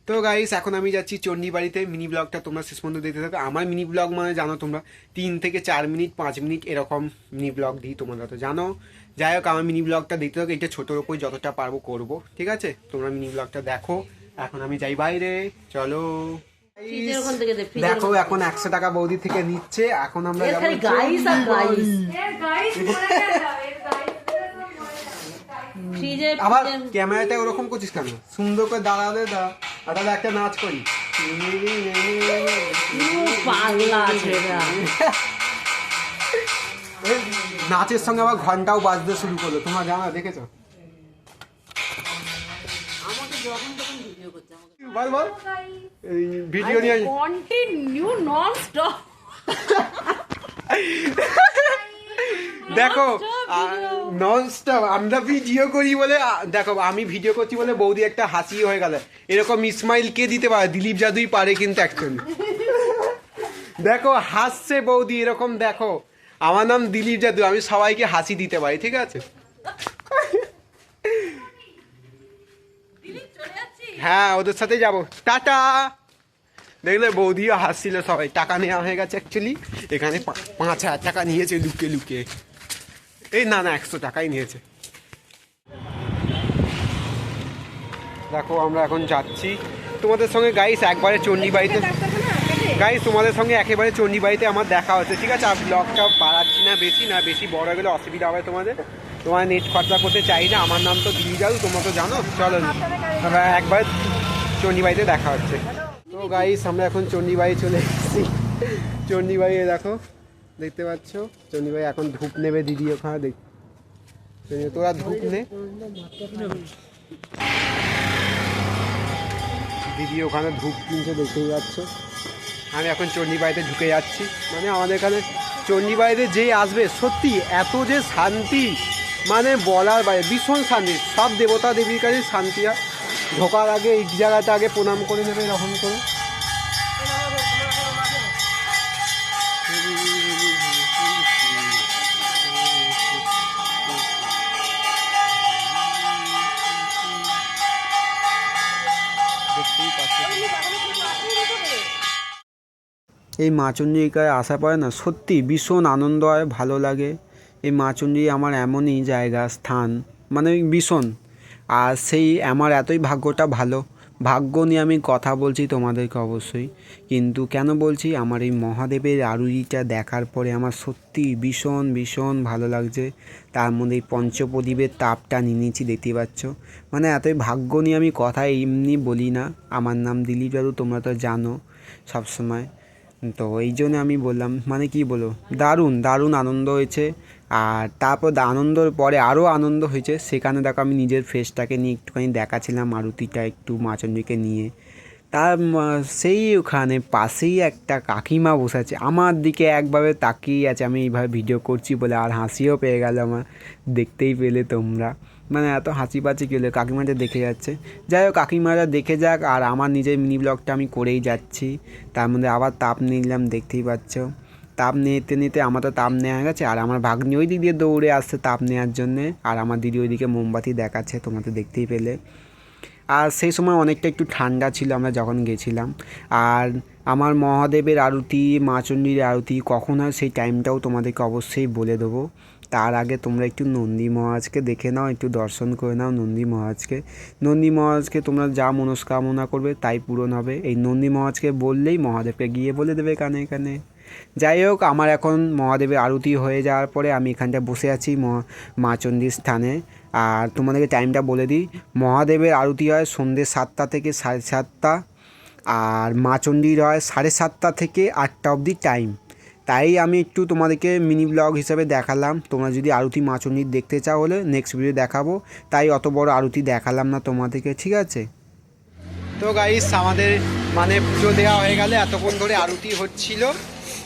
তো গাইস এখন আমি যাচ্ছি চণ্ডীবাড়িতে। মিনি ব্লগটা তোমরা শেষ পর্যন্ত দেখতে থাকো। আমার মিনি ব্লগ মানে জানো তোমরা 3 থেকে 4 মিনিট 5 মিনিট এরকম মিনি ব্লগ দিই, তোমরা তো জানো। যাই হোক আমার মিনি ব্লগটা দেখতে থাকো, এটা ছোটোর ওপর যতটা পারবো করবো, ঠিক আছে? তোমরা মিনি ব্লগটা দেখো। এখন আমি যাই বাইরে, চলো। দেখো এখন 100 টাকা বৌদি থেকে নিচ্ছে, এখন আমরা যাবো। আবার ক্যামেরাটা ওরকম করছিস কেন? সুন্দর করে দাঁড়ালে দাঁড়ালে একটা নাচ করি। নাচের সঙ্গে আবার ঘন্টাও বাজতে শুরু করলো, তোমরা জানো, দেখেছো? বল বল এই ভিডিও নিয়ে কন্টিনিউ নন স্টপ। দেখো নন স্টপ আমরা ভিডিও করি বলে, দেখো আমি ভিডিও করছি বলে বৌদি একটা হাসি হয়ে গেল। এরকম স্মাইল কে দিতে পারে? দিলীপ যাদুই পারে কিন্তু অ্যাকচুয়ালি। দেখো হাসছে বৌদি এরকম, দেখো আমার নাম দিলীপ যাদু, আমি সবাইকে হাসি দিতে পারি, ঠিক আছে? হ্যাঁ ওদের সাথে যাবো, টাটা। দেখলে বৌদিও হাসছিল, সবাই টাকা নেওয়া হয়ে গেছে অ্যাকচুয়ালি। এখানে 5,000 টাকা নিয়েছে লুকে লুকে। এই না 100 টাকাই নিয়েছে। দেখো আমরা এখন যাচ্ছি তোমাদের সঙ্গে গাইস একবারে চণ্ডীবাড়িতে। গাইস তোমাদের সঙ্গে একেবারে চণ্ডীবাড়িতে আমার দেখা হচ্ছে, ঠিক আছে? আর ব্লগটা বাড়াচ্ছি না, বেশি বড় হয়ে গেলে অসুবিধা হবে তোমাদের। তোমার নেট খরচা করতে চাই না। আমার নাম তো দিদি যাও, তোমরা তো জানো। চলো একবার চণ্ডীবাড়িতে দেখা হচ্ছে। তো গাইস আমরা এখন চণ্ডীবাড়ি চলে এসেছি। চণ্ডীবাড়ি দেখো, দেখতে পাচ্ছ চণ্ডীবাড়ি এখন ধূপ নেবে দিদি ওখানে। দেখ তোরা ধূপ নে, দিদি ওখানে ধূপ কিনছে, দেখতেই পাচ্ছ। আমি এখন চণ্ডীবাড়িতে ঢুকে যাচ্ছি। মানে আমাদের এখানে চণ্ডীবাড়িতে যেই আসবে সত্যি এত যে শান্তি, মানে বলার বাইরে, ভীষণ শান্তি। সব দেবতা দেবীর কাছে শান্তি। ঢোকার আগে এই জায়গাটা আগে প্রণাম করে নেবে এরকম করে। এই মাচণ্ডীকায় আসা পড়ে না, সত্যি ভীষণ আনন্দ হয়, ভালো লাগে। এই মাচণ্ডী আমার এমনই জায়গা, স্থান, মানে ভীষণ। আর সেই আমার এতই ভাগ্যটা ভালো, ভাগ্য নিয়ে আমি কথা বলছি তোমাদেরকে অবশ্যই। কিন্তু কেন বলছি, আমার এই মহাদেবের আরতিটা দেখার পরে আমার সত্যি ভীষণ ভীষণ ভালো লাগছে। তার মধ্যে এই পঞ্চপ্রদীপের তাপটা নিয়েছি, দেখতে পাচ্ছ। মানে এতই ভাগ্য নিয়ে আমি কথা এমনি বলি না। আমার নাম দিলীপ যাদু, তোমরা তো জানো সবসময়। তো এই জন্য আমি বললাম, মানে কি বলো, দারুণ দারুণ আনন্দ হয়েছে। আর তারপর আনন্দর পরে আরও আনন্দ হয়েছে। সেখানে দেখো আমি নিজের ফেসটাকে নিয়ে একটুখানি দেখাছিলাম আরতিটা একটু মাচণ্ডীকে নিয়ে। তার সেই ওখানে পাশেই একটা কাকিমা বসে আছে, আমার দিকে একভাবে তাকিয়ে আছে। আমি এইভাবে ভিডিও করছি বলে আর হাসিও পেয়ে গেল আমার, দেখতেই পেলে তোমরা। মানে এত হাসি পাচ্ছি কি হলো, কাকিমাটা দেখে যাচ্ছে। যাই হোক কাকিমারা দেখে যাক, আর আমার নিজের মিনি ব্লগটা আমি করেই যাচ্ছি। তার মধ্যে আবার তাপ নিলাম, দেখতেই পাচ্ছ। তাপ নিতে নিতে আমার তো তাপ নেওয়া হয়ে গেছে। আর আমার ভাগ্নি ওই দিক দিয়ে দৌড়ে আসছে তাপ নেওয়ার জন্যে। আর আমার দিদি ওইদিকে মোমবাতি দেখাচ্ছে, তোমরা তো দেখতেই পেলে। আর সেই সময় অনেকটা একটু ঠান্ডা ছিল আমরা যখন গেছিলাম। আর আমার মহাদেবের আরতি, মাচণ্ডীর আরতি কখন হয় সেই টাইমটাও তোমাদেরকে অবশ্যই বলে দেবো। তার আগে তোমরা একটু নন্দী মহারাজকে দেখে নাও, একটু দর্শন করে নাও নন্দী মহারাজকে। নন্দী মহারাজকে তোমরা যা মনস্কামনা করবে তাই পূরণ হবে। এই নন্দী মহারাজকে বললেই মহাদেবকে গিয়ে বলে দেবে কানে কানে। যাই হোক আমার এখন মহাদেবের আরতি হয়ে যাওয়ার পরে আমি এখানটা বসে আছি মাচণ্ডীর স্থানে। আর তোমাদেরকে টাইমটা বলে দিই, মহাদেবের আরতি হয় সন্ধ্যে 7টা থেকে 7:30, আর মাচণ্ডীর হয় 7:30 থেকে 8টা অবধি টাইম। তাই আমি একটু তোমাদেরকে মিনি ব্লগ হিসাবে দেখালাম। তোমরা যদি আরতি মাচণ্ডীর দেখতে চাও হলে নেক্সট ভিডিও দেখাবো, তাই অত বড় আরতি দেখালাম না তোমাদেরকে, ঠিক আছে? তো গাইস আমাদের মানে পুজো দেওয়া হয়ে গেলে, এতক্ষণ ধরে আরতি হচ্ছিল,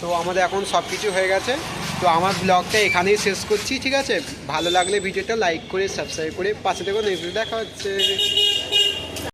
তো আমাদের এখন সব কিছু হয়ে গেছে। তো আমার ব্লগটা এখানেই শেষ করছি, ঠিক আছে? ভালো লাগলে ভিডিওটা লাইক করে সাবস্ক্রাইব করে পাশে দেখো, নেক্সট ভিডিও দেখা হচ্ছে।